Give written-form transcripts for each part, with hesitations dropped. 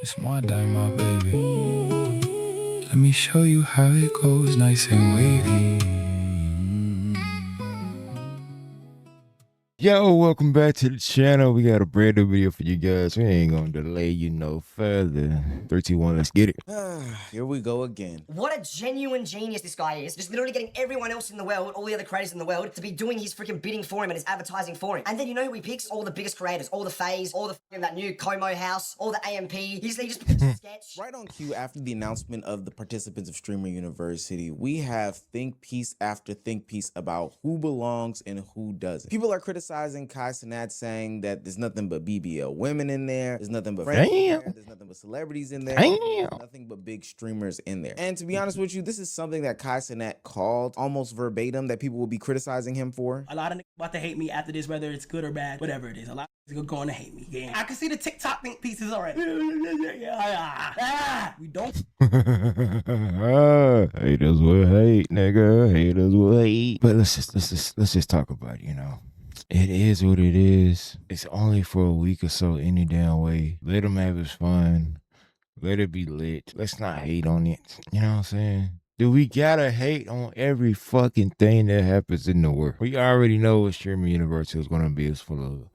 It's my day, my baby. Let me show you how it goes, nice and wavy. Yo, welcome back to the channel. We got a brand new video for you guys. We ain't gonna delay you no further. 3, 2, 1, let's get it. Here we go again. What a genuine genius this guy is. Just literally getting everyone else in the world, all the other creators in the world, to be doing his freaking bidding for him and his advertising for him. And then you know who he picks? All the biggest creators, all the Fays, all the that new Como house, all the AMP. He just picks a sketch. Right on cue, after the announcement of the participants of Streamer University, we have think piece after think piece about who belongs and who doesn't. People are criticizing Kai Cenat, saying that there's nothing but BBL women in there, there's nothing but friends in there, there's nothing but celebrities in there, there's nothing but big streamers in there. And to be honest with you, this is something that Kai Cenat called almost verbatim that people will be criticizing him for. A lot of niggas about to hate me after this, whether it's good or bad, whatever it is. A lot of niggas are going to hate me. Yeah. I can see the TikTok think pieces already. We don't. Haters will hate, nigga. Haters will hate. But let's just talk about it, you know. It is what it is. It's only for a week or so any damn way. Let them have his fun. Let it be lit. Let's not hate on it. You know what I'm saying? Do we gotta hate on every fucking thing that happens in the world? We already know what Streamer University is gonna be. It's full of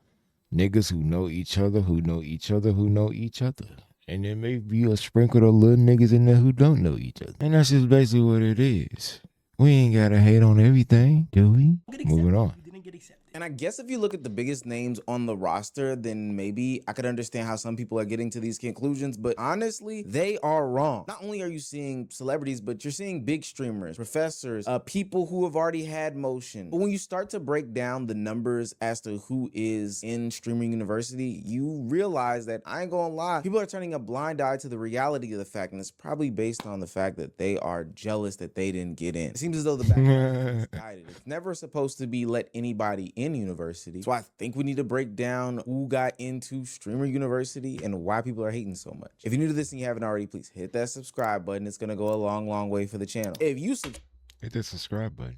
niggas who know each other, who know each other, who know each other. And there may be a sprinkle of little niggas in there who don't know each other. And that's just basically what it is. We ain't gotta hate on everything, do we? Moving on. You didn't get accepted. And I guess if you look at the biggest names on the roster, then maybe I could understand how some people are getting to these conclusions, but honestly, they are wrong. Not only are you seeing celebrities, but you're seeing big streamers, professors, people who have already had motion. But when you start to break down the numbers as to who is in Streaming University, you realize that, I ain't gonna lie, people are turning a blind eye to the reality of the fact, and it's probably based on the fact that they are jealous that they didn't get in. It seems as though the background is guided. It's never supposed to be let anybody in university. So I think we need to break down who got into Streamer University and why people are hating so much. If you're new to this and you haven't already, please hit that subscribe button. It's gonna go a long way for the channel. If you hit that subscribe button.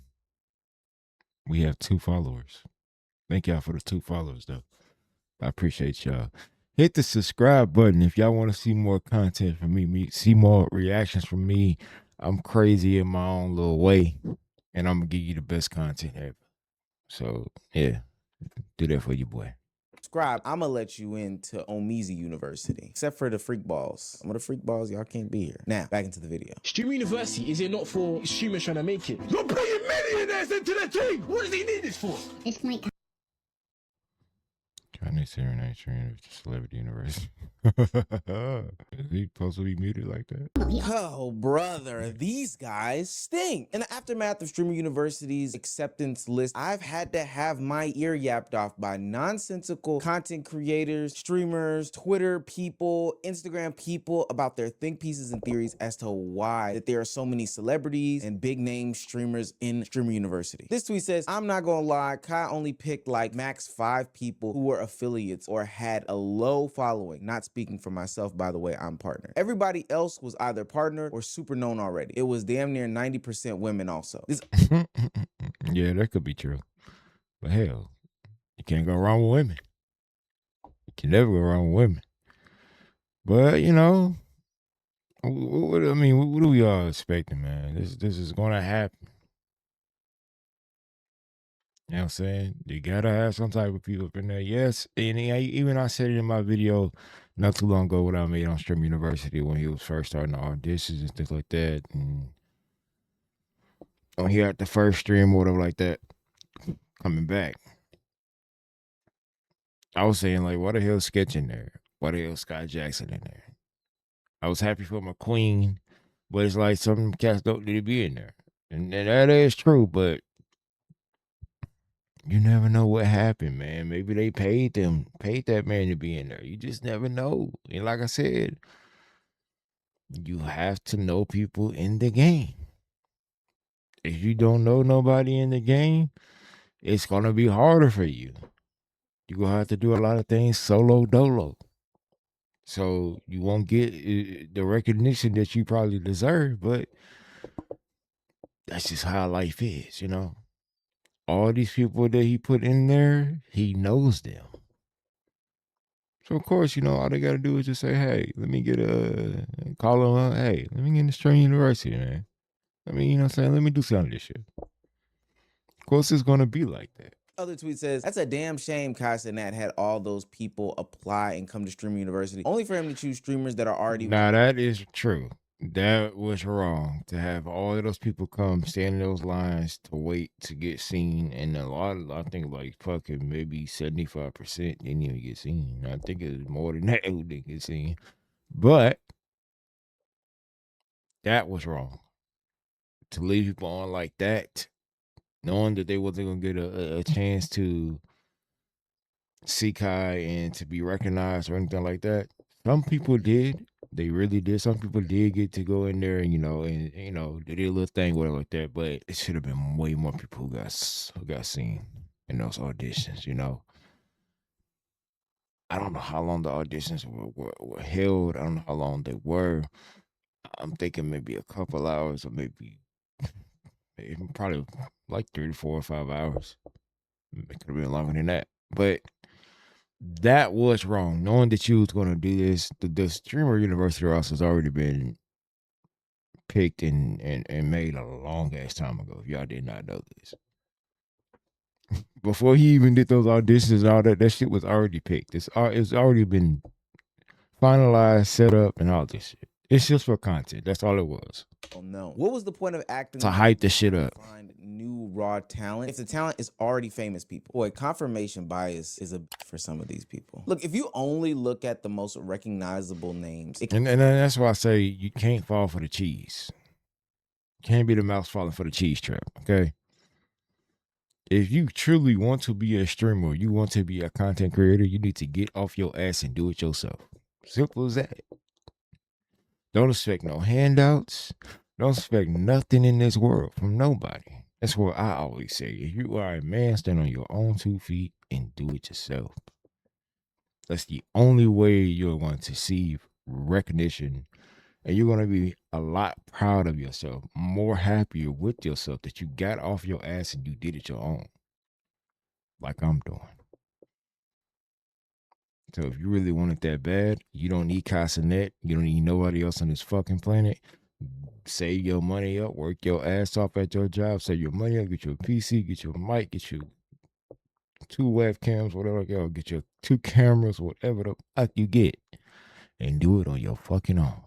We have 2 followers. Thank y'all for the 2 followers though. I appreciate y'all. Hit the subscribe button if y'all want to see more content from me, see more reactions from me. I'm crazy in my own little way, and I'm gonna give you the best content ever. So yeah, do that for your boy. subscribe, I'm gonna let you into Omizi University, except for the freak balls. Some of the freak balls, y'all can't be here. Now, back into the video. Streamer University, is it not for streamers trying to make it? You're putting millionaires into the team! What does he need this for? It's my Chinese serenade trainer with the Celebrity University. Is he supposed to be muted like that? Oh, brother, these guys stink. In the aftermath of Streamer University's acceptance list, I've had to have my ear yapped off by nonsensical content creators, streamers, Twitter people, Instagram people about their think pieces and theories as to why that there are so many celebrities and big name streamers in Streamer University. This tweet says, I'm not gonna lie, Kai only picked like max 5 people who were affiliates or had a low following. Not speaking for myself, by the way, I'm partner. Everybody else was either partnered or super known already. It was damn near 90% women also. Yeah, that could be true. But hell, you can't go wrong with women. You can never go wrong with women. But, you know, what are we all expecting, man? This is going to happen. You know what I'm saying? You gotta have some type of people up in there. Yes, and even I said it in my video not too long ago when I made on Stream University when he was first starting the auditions and things like that. And on here at the first stream or whatever like that, coming back. I was saying, like, why the hell Sketch in there? Why the hell Sky Jackson in there? I was happy for my queen, but it's like some cats don't need to be in there. And that is true, but you never know what happened, man. Maybe they paid that man to be in there. You just never know. And like I said, you have to know people in the game. If you don't know nobody in the game, it's going to be harder for you. You're going to have to do a lot of things solo dolo. So you won't get the recognition that you probably deserve, but that's just how life is, you know? All these people that he put in there, he knows them. So of course, you know, all they gotta do is just say, hey, let me get call them, hey, let me get in the String University, man. I mean, you know what I'm saying? Let me do some of this shit. Of course, it's gonna be like that. Other tweet says, that's a damn shame Kai Cenat had all those people apply and come to Streamer University, only for him to choose streamers that are already... Now, that is true. That was wrong to have all of those people come stand in those lines to wait to get seen. And I think like fucking maybe 75% didn't even get seen. I think it was more than that who didn't get seen. But that was wrong. To leave people on like that, knowing that they wasn't going to get a chance to see Kai and to be recognized or anything like that. Some people did. They really did. Some people did get to go in there and, you know, they did a little thing with it like that. But it should have been way more people who got seen in those auditions, you know. I don't know how long the auditions were held. I don't know how long they were. I'm thinking maybe a couple hours or maybe probably like 3 to 4 or 5 hours. It could have been longer than that. But that was wrong. Knowing that you was going to do this, the Streamer University roster has already been picked and made a long ass time ago. If y'all did not know this, before he even did those auditions and all that shit was already picked. It's already been finalized, set up, and all this shit. It's just for content. That's all it was. Oh no. What was the point of acting To hype the shit up? Find new raw talent if the talent is already famous people. Boy, confirmation bias is for some of these people. Look, if you only look at the most recognizable names, and that's why I say you can't fall for the cheese. You can't be the mouse falling for the cheese trap. Okay. If you truly want to be a streamer, you want to be a content creator, you need to get off your ass and do it yourself. Simple as that. Don't expect no handouts. Don't expect nothing in this world from nobody. That's what I always say. If you are a man, stand on your own 2 feet and do it yourself. That's the only way you're going to see recognition. And you're going to be a lot proud of yourself, more happier with yourself that you got off your ass and you did it your own. Like I'm doing. So if you really want it that bad, you don't need Kai Cenat. You don't need nobody else on this fucking planet. Save your money up, work your ass off at your job, save your money up, get your PC, get your mic, get you 2 webcams, whatever, get your 2 cameras, whatever the fuck you get, and do it on your fucking own.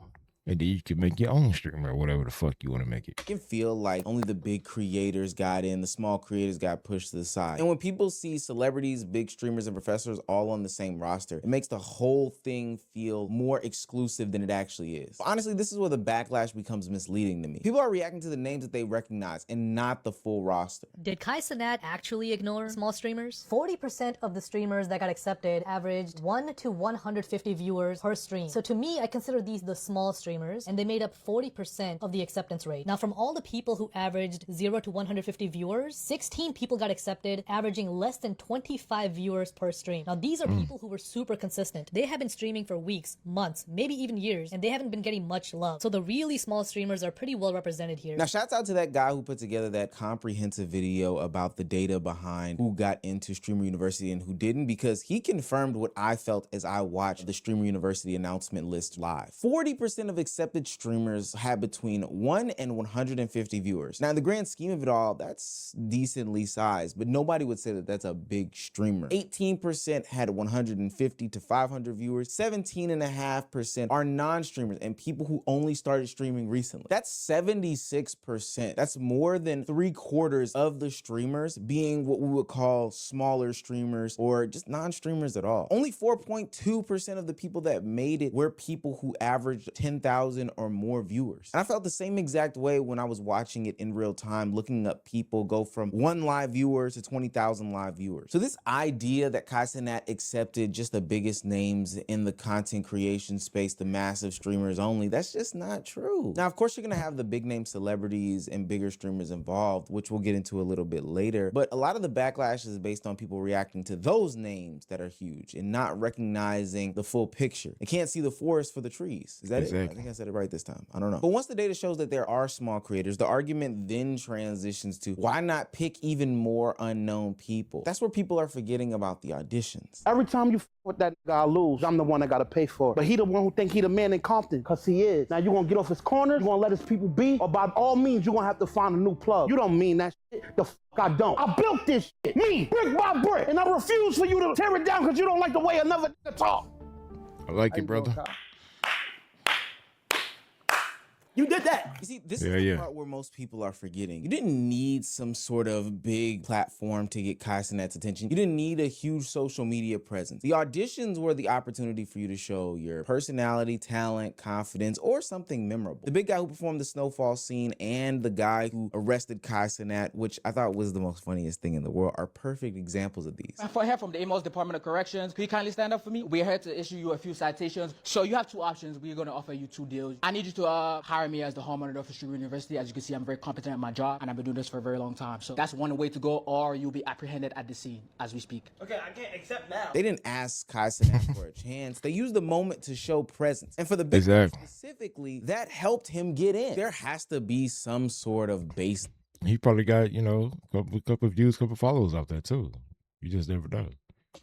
And then you can make your own stream or whatever the fuck you want to make it. It can feel like only the big creators got in, the small creators got pushed to the side. And when people see celebrities, big streamers, and professors all on the same roster, it makes the whole thing feel more exclusive than it actually is. Honestly, this is where the backlash becomes misleading to me. People are reacting to the names that they recognize and not the full roster. Did Kai Cenat actually ignore small streamers? 40% of the streamers that got accepted averaged 1 to 150 viewers per stream. So to me, I consider these the small streamers, and they made up 40% of the acceptance rate. Now, from all the people who averaged 0 to 150 viewers, 16 people got accepted, averaging less than 25 viewers per stream. Now, these are people who were super consistent. They have been streaming for weeks, months, maybe even years, and they haven't been getting much love. So the really small streamers are pretty well represented here. Now, shouts out to that guy who put together that comprehensive video about the data behind who got into Streamer University and who didn't, because he confirmed what I felt as I watched the Streamer University announcement list live. 40% of accepted streamers had between 1 and 150 viewers. Now, in the grand scheme of it all, that's decently sized, but nobody would say that that's a big streamer. 18% had 150 to 500 viewers. 17.5% are non-streamers and people who only started streaming recently. That's 76%. That's more than 3/4 of the streamers being what we would call smaller streamers or just non-streamers at all. Only 4.2% of the people that made it were people who averaged 10,000 or more viewers. And I felt the same exact way when I was watching it in real time, looking up people go from 1 live viewer to 20,000 live viewers. So this idea that Kai Cenat accepted just the biggest names in the content creation space, the massive streamers only, that's just not true. Now, of course, you're gonna have the big name celebrities and bigger streamers involved, which we'll get into a little bit later. But a lot of the backlash is based on people reacting to those names that are huge and not recognizing the full picture. They can't see the forest for the trees. Is that Exactly. it? think I said it right this time. I don't know. But once the data shows that there are small creators, the argument then transitions to why not pick even more unknown people? That's where people are forgetting about the auditions. Every time you f with that nigga, I lose. I'm the one that gotta pay for it. But he the one who think he the man in Compton, cause he is. Now you gonna get off his corner, you gonna let his people be, or by all means you gonna have to find a new plug. You don't mean that shit. The fuck I don't. I built this shit, me, brick by brick, and I refuse for you to tear it down cause you don't like the way another nigga talk. I like it, brother. You did that. You see, this is the part where most people are forgetting. You didn't need some sort of big platform to get Kai Cenat's attention. You didn't need a huge social media presence. The auditions were the opportunity for you to show your personality, talent, confidence, or something memorable. The big guy who performed the snowfall scene and the guy who arrested Kai Cenat, which I thought was the most funniest thing in the world, are perfect examples of these. For here from the Amos Department of Corrections, could you kindly stand up for me? We're here to issue you a few citations. So you have two options. We're going to offer you 2 deals. I need you to hire me as the home monitor for Streamer University. As you can see, I'm very competent at my job, and I've been doing this for a very long time. So that's one way to go, or you'll be apprehended at the scene as we speak. Okay, I can't accept now. They didn't ask Kai Cenat for a chance. They used the moment to show presence. And for the big guy specifically, that helped him get in. There has to be some sort of base. He probably got, you know, a couple of views, couple of followers out there too. You just never know.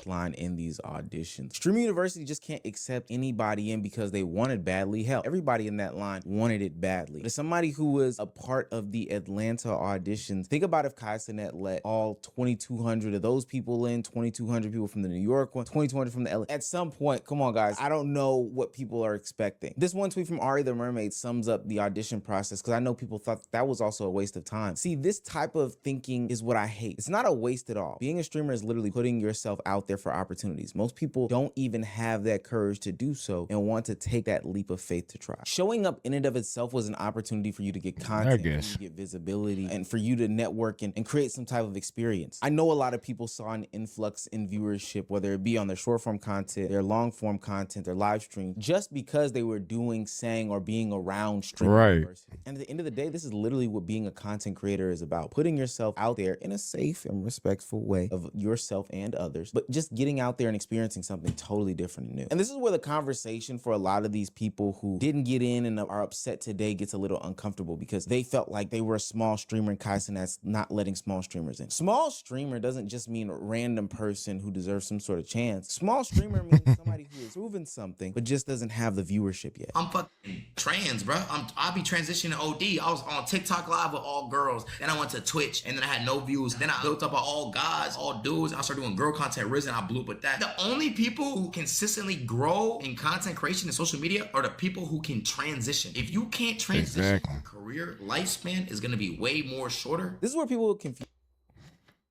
Line in these auditions. Streamer University just can't accept anybody in because they wanted badly. Hell, everybody in that line wanted it badly. But as somebody who was a part of the Atlanta auditions, think about if Kai Cenat let all 2,200 of those people in, 2,200 people from the New York one, 2,200 from the LA. At some point, come on guys, I don't know what people are expecting. This one tweet from Ari the Mermaid sums up the audition process because I know people thought that was also a waste of time. See, this type of thinking is what I hate. It's not a waste at all. Being a streamer is literally putting yourself out there for opportunities. Most people don't even have that courage to do so and want to take that leap of faith to try. Showing up in and of itself was an opportunity for you to get content, for you to get visibility, and for you to network and create some type of experience. I know a lot of people saw an influx in viewership, whether it be on their short form content, their long form content, their live stream, just because they were doing, saying, or being around Streamer University. And at the end of the day, this is literally what being a content creator is about. Putting yourself out there in a safe and respectful way of yourself and others, but just getting out there and experiencing something totally different and new. And this is where the conversation for a lot of these people who didn't get in and are upset today gets a little uncomfortable because they felt like they were a small streamer and Kai Cenat's not letting small streamers in. Small streamer doesn't just mean a random person who deserves some sort of chance. Small streamer means somebody who has proven something but just doesn't have the viewership yet. I'm fucking trans, bro. I'll be transitioning to OD. I was on TikTok live with all girls. Then I went to Twitch and then I had no views. Then I built up an all guys, all dudes. I started doing girl content, Risen. I blew up with that. The only people who consistently grow in content creation and social media are the people who can transition. If you can't transition, your career lifespan is going to be way more shorter. This is where people confuse.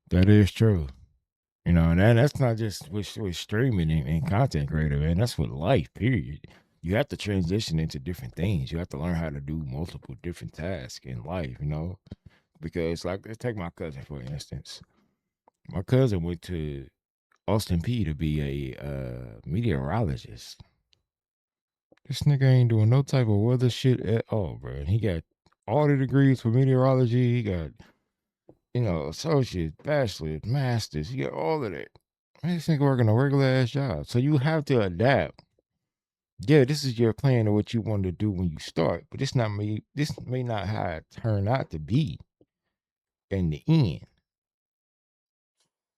That is true. You know, and that's not just with streaming and content creator, man. That's with life, period. You have to transition into different things. You have to learn how to do multiple different tasks in life, you know? Because, like, let's take my cousin, for instance. My cousin went to Austin P to be a meteorologist. This nigga ain't doing no type of weather shit at all, bro. And he got all the degrees for meteorology. He got, you know, associate, bachelor, masters. He got all of that. Man, this nigga working a regular ass job. So you have to adapt. Yeah, this is your plan of what you want to do when you start, but this may not how it turn out to be in the end.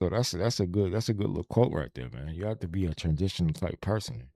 So that's a good little quote right there, man. You have to be a transitional type person.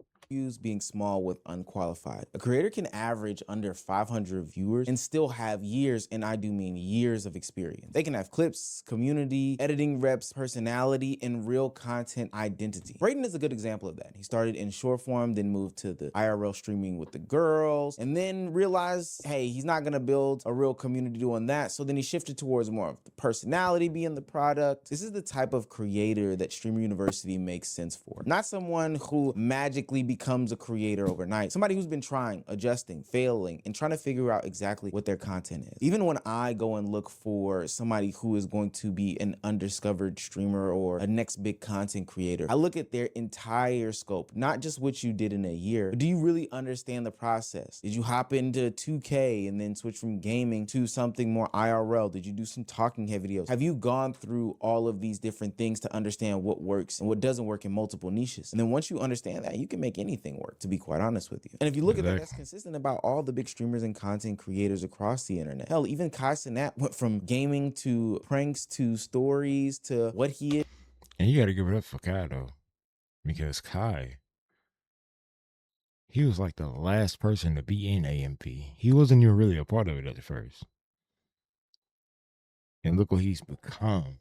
Being small with unqualified. A creator can average under 500 viewers and still have years, and I do mean years of experience. They can have clips, community, editing reps, personality, and real content identity. Brayden is a good example of that. He started in short form, then moved to the IRL streaming with the girls, and then realized, hey, he's not gonna build a real community doing that. So then he shifted towards more of the personality being the product. This is the type of creator that Streamer University makes sense for. Not someone who magically becomes a creator overnight. Somebody who's been trying, adjusting, failing, and trying to figure out exactly what their content is. Even when I go and look for somebody who is going to be an undiscovered streamer or a next big content creator, I look at their entire scope, not just what you did in a year, but do you really understand the process? Did you hop into 2K and then switch from gaming to something more IRL? Did you do some talking head videos? Have you gone through all of these different things to understand what works and what doesn't work in multiple niches? And then once you understand that, you can make any anything work, to be quite honest with you. And if you look at that, that's Exactly. consistent about all the big streamers and content creators across the internet. Hell, even Kai Cenat went from gaming to pranks to stories to what he is. And you got to give it up for Kai though, because Kai, he was like the last person to be in AMP. He wasn't even really a part of it at first. And look what he's become.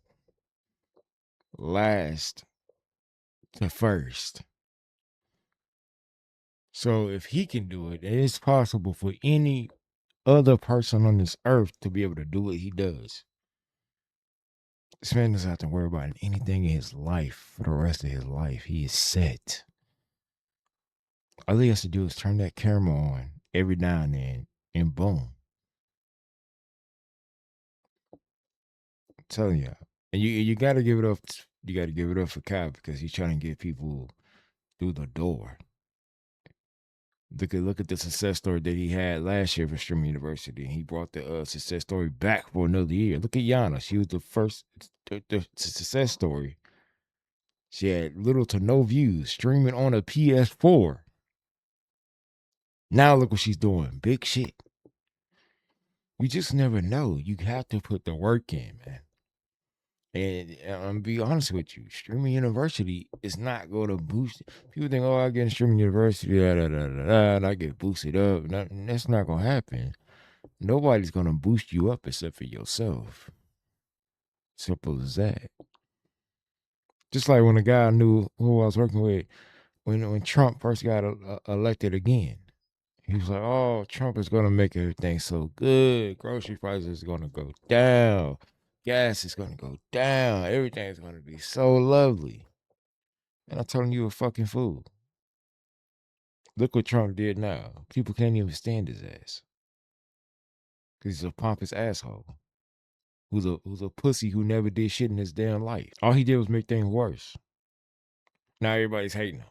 Last to first. So if he can do it, it's possible for any other person on this earth to be able to do what he does. This man doesn't have to worry about anything in his life for the rest of his life. He is set. All he has to do is turn that camera on every now and then, and boom. I'm telling you. And you gotta give it up. You gotta give it up for Kai because he's trying to get people through the door. Look at the success story that he had last year for Stream University. He brought the success story back for another year. Look at Yana. She was the first the success story. She had little to no views streaming on a PS4. Now look what she's doing. Big shit. You just never know. You have to put the work in, man. And I'm gonna be honest with you, Streaming University is not going to boost. People think, oh, I get in Streaming University, and I get boosted up. That's not going to happen. Nobody's going to boost you up except for yourself. Simple as that. Just like when a guy knew who I was working with, when Trump first got elected again, he was like, oh, Trump is going to make everything so good. Grocery prices are going to go down. Gas is going to go down. Everything is going to be so lovely. And I'm telling you, a fucking fool. Look what Trump did now. People can't even stand his ass. Because he's a pompous asshole. Who's a pussy who never did shit in his damn life. All he did was make things worse. Now everybody's hating him.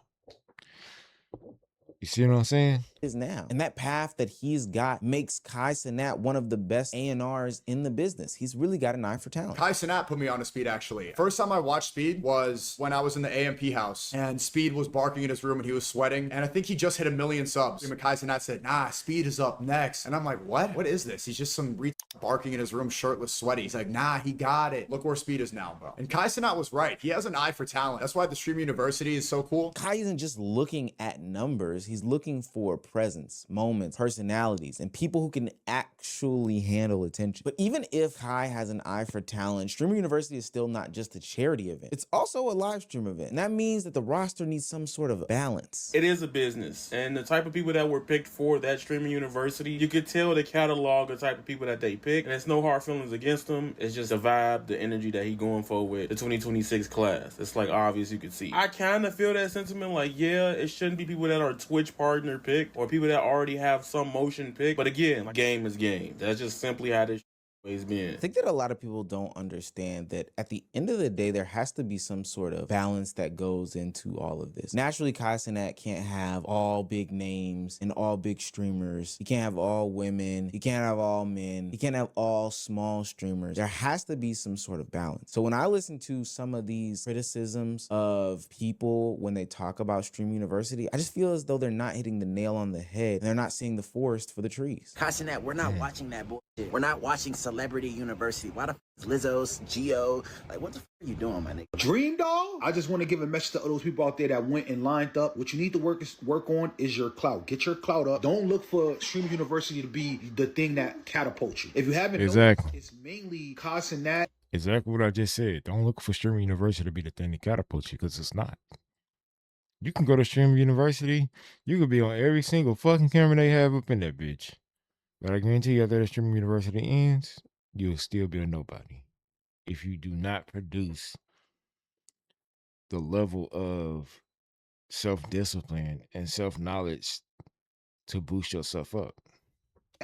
You see what I'm saying? Is now. And that path that he's got makes Kai Cenat one of the best A&Rs in the business. He's really got an eye for talent. Kai Cenat put me on to Speed, actually. First time I watched Speed was when I was in the AMP house, and Speed was barking in his room and he was sweating, and I think he just hit 1 million subs. And Kai Cenat said, nah, Speed is up next. And I'm like, what? What is this? He's just some barking in his room, shirtless, sweaty. He's like, nah, he got it. Look where Speed is now, bro. And Kai Cenat was right. He has an eye for talent. That's why the Stream University is so cool. Kai isn't just looking at numbers. He's looking for presence, moments, personalities, and people who can actually handle attention. But even if Kai has an eye for talent, Streamer University is still not just a charity event. It's also a live stream event. And that means that the roster needs some sort of balance. It is a business. And the type of people that were picked for that Streaming University, you could tell the catalog, the type of people that they pick. And there's no hard feelings against them. It's just the vibe, the energy that he going for with the 2026 class. It's like obvious, you could see. I kind of feel that sentiment, like, yeah, it shouldn't be people that are Twitch partner picked or people that already have some motion pick. But again, like, game is game. That's just simply how this always been. I think that a lot of people don't understand that at the end of the day, there has to be some sort of balance that goes into all of this. Naturally, Kai Cenat can't have all big names and all big streamers. He can't have all women. He can't have all men. He can't have all small streamers. There has to be some sort of balance. So when I listen to some of these criticisms of people when they talk about Stream University, I just feel as though they're not hitting the nail on the head and they're not seeing the forest for the trees. Kai Cenat, we're not watching that bullshit. We're not watching Celebrity University. Why the f is Lizzo's, Geo? Like, what the f are you doing, my nigga? Dream Doll? I just want to give a message to all those people out there that went and lined up. What you need to work on is your clout. Get your clout up. Don't look for Stream University to be the thing that catapults you. If you haven't Exactly. noticed, it's mainly Kai Cenat. Exactly what I just said. Don't look for Streaming University to be the thing that catapults you, because it's not. You can go to Streaming University. You could be on every single fucking camera they have up in that bitch. But I guarantee you, after that Streaming University ends, you'll still be a nobody if you do not produce the level of self-discipline and self-knowledge to boost yourself up.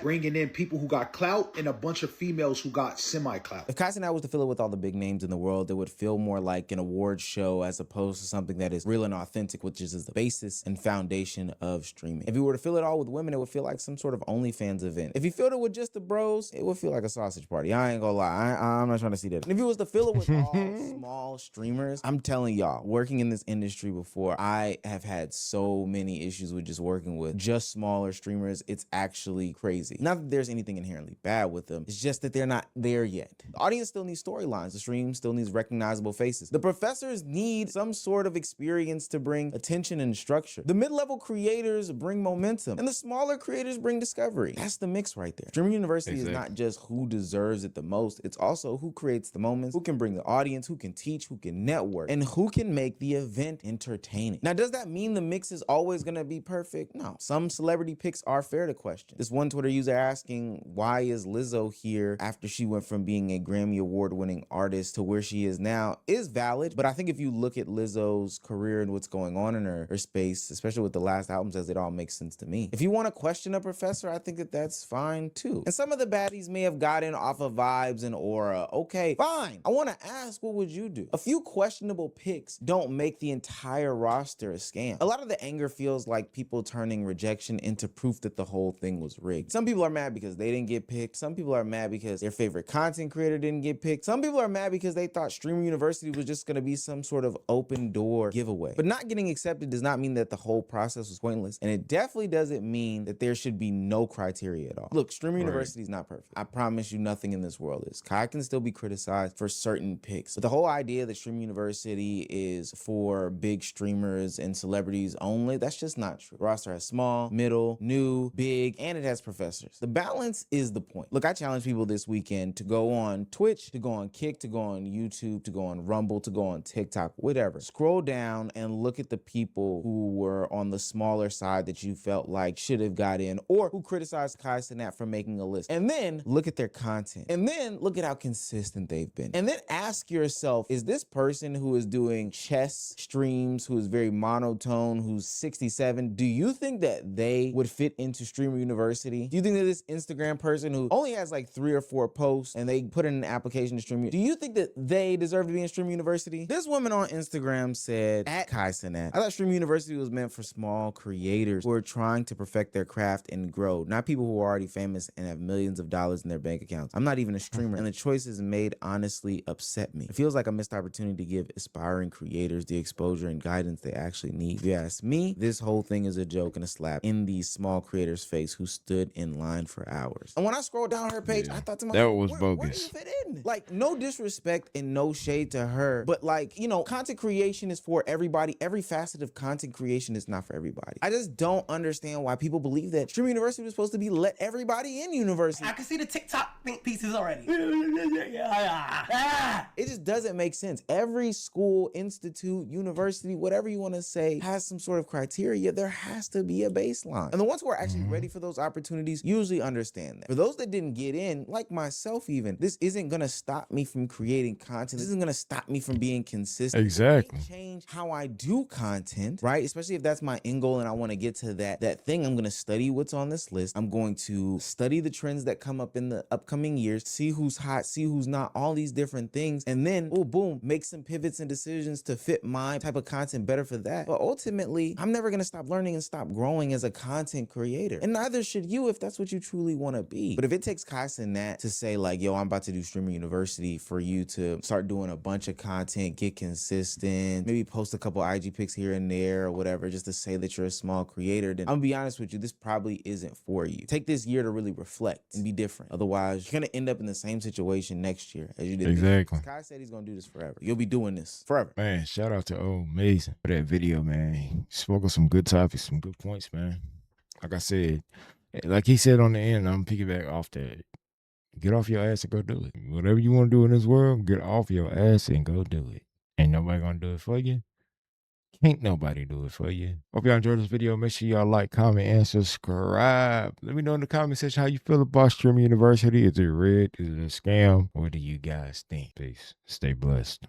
bringing in people who got clout and a bunch of females who got semi-clout. If Kai Cenat was to fill it with all the big names in the world, it would feel more like an award show as opposed to something that is real and authentic, which is the basis and foundation of streaming. If you were to fill it all with women, it would feel like some sort of OnlyFans event. If you filled it with just the bros, it would feel like a sausage party. I ain't gonna lie, I'm not trying to see that. And if you was to fill it with all small streamers, I'm telling y'all, working in this industry before, I have had so many issues with just working with just smaller streamers. It's actually crazy. Not that there's anything inherently bad with them, it's just that they're not there yet. The audience still needs storylines. The stream still needs recognizable faces. The professors need some sort of experience to bring attention and structure. The mid-level creators bring momentum, and the smaller creators bring discovery. That's the mix right there. Streaming University is not just who deserves it the most, it's also who creates the moments, who can bring the audience, who can teach, who can network, and who can make the event entertaining. Now, does that mean the mix is always gonna be perfect? No. Some celebrity picks are fair to question. This one Twitter user asking, why is Lizzo here after she went from being a Grammy Award-winning artist to where she is now, is valid. But I think if you look at Lizzo's career and what's going on in her space, especially with the last albums, as it all makes sense to me. If you want to question a professor, I think that that's fine too. And some of the baddies may have gotten off of vibes and aura. Okay, fine. I want to ask, what would you do? A few questionable picks don't make the entire roster a scam. A lot of the anger feels like people turning rejection into proof that the whole thing was rigged. Some people are mad because they didn't get picked. Some people are mad because their favorite content creator didn't get picked. Some people are mad because they thought Streamer University was just going to be some sort of open door giveaway. But not getting accepted does not mean that the whole process was pointless. And it definitely doesn't mean that there should be no criteria at all. Look, Streamer University is not perfect. I promise you nothing in this world is. Kai can still be criticized for certain picks. But the whole idea that Streamer University is for big streamers and celebrities only, that's just not true. The roster has small, middle, new, big, and it has professors. The balance is the point. Look, I challenge people this weekend to go on Twitch, to go on Kick, to go on YouTube, to go on Rumble, to go on TikTok, whatever. Scroll down and look at the people who were on the smaller side that you felt like should have got in, or who criticized Kai Cenat for making a list. And then look at their content. And then look at how consistent they've been. And then ask yourself, is this person who is doing chess streams, who is very monotone, who's 67, do you think that they would fit into Streamer University? Do you think that this Instagram person who only has like 3 or 4 posts and they put in an application to Streamer, do you think that they deserve to be in Streamer University? This woman on Instagram said, at Kai Cenat, I thought Streamer University was meant for small creators who are trying to perfect their craft and grow, not people who are already famous and have millions of dollars in their bank accounts. I'm not even a streamer, and the choices made honestly upset me. It feels like a missed opportunity to give aspiring creators the exposure and guidance they actually need. If you ask me, this whole thing is a joke and a slap in these small creators' face who stood in line for hours. And when I scrolled down her page, I thought to myself, that was bogus. Where do you fit in? Like, no disrespect and no shade to her, but like, you know, content creation is for everybody. Every facet of content creation is not for everybody. I just don't understand why people believe that Streamer University was supposed to be let everybody in university. I can see the TikTok think pieces already. It just doesn't make sense. Every school, institute, university, whatever you want to say, has some sort of criteria. There has to be a baseline. And the ones who are actually ready for those opportunities usually understand that. For those that didn't get in, like myself even, this isn't going to stop me from creating content. This isn't going to stop me from being consistent. Exactly. It may change how I do content, right? Especially if that's my end goal and I want to get to that thing. I'm going to study what's on this list. I'm going to study the trends that come up in the upcoming years, see who's hot, see who's not, all these different things. And then, oh, boom, make some pivots and decisions to fit my type of content better for that. But ultimately, I'm never going to stop learning and stop growing as a content creator. And neither should you if that's what you truly want to be. But if it takes Kai Cenat to say like, yo, I'm about to do Streamer University for you to start doing a bunch of content, get consistent, maybe post a couple IG pics here and there or whatever, just to say that you're a small creator, then I'm gonna be honest with you, this probably isn't for you. Take this year to really reflect and be different. Otherwise, you're gonna end up in the same situation next year as you did. Exactly. Kai said he's gonna do this forever. You'll be doing this forever. Man, shout out to Mason for that video, man. He spoke on some good topics, some good points, man. Like I said, like he said on the end, I'm piggyback off that. Get off your ass and go do it. Whatever you want to do in this world, get off your ass and go do it. Ain't nobody gonna do it for you. Can't nobody do it for you. Hope y'all enjoyed this video. Make sure y'all like, comment, and subscribe. Let me know in the comment section how you feel about Streamer University. Is it rigged? Is it a scam? What do you guys think? Peace. Stay blessed.